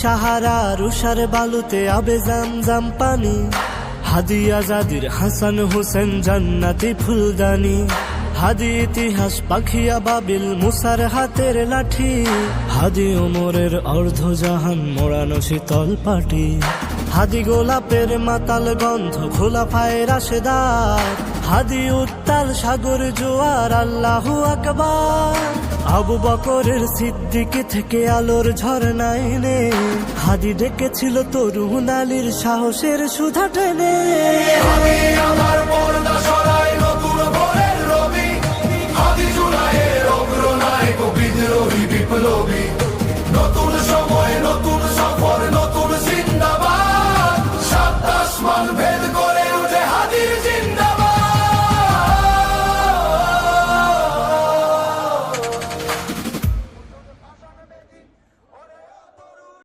সাহারা রুষার বালুতে আবে জামজাম পানি, হাদি আজাদির হাসান হোসেন জান্নাতি ফুলদানি, হাদি ইতিহাস পাখিয়া বাবিল মুসার হাতের লাঠি, হাদি ওমরের অর্ধজাহান মোড়ানো শীতল পাটি, হাদি গোলাপের মাতাল গন্ধ খোলাফায়ে রাশেদার, হাদি উত্তাল সাগর জোয়ার আল্লাহু আকবার, আবু বকরের সিদ্দিক থেকে আলোর ঝরনা এনে, হাদি ডেকেছিল তরুণ আলীর সাহসের সুধা টেনে। হাদি আমার পর্দা সরায় নতুন ভোরের রবি, হাদি জুলাইয়ের অগ্রনায়ক বিদ্রোহী বিপ্লবী।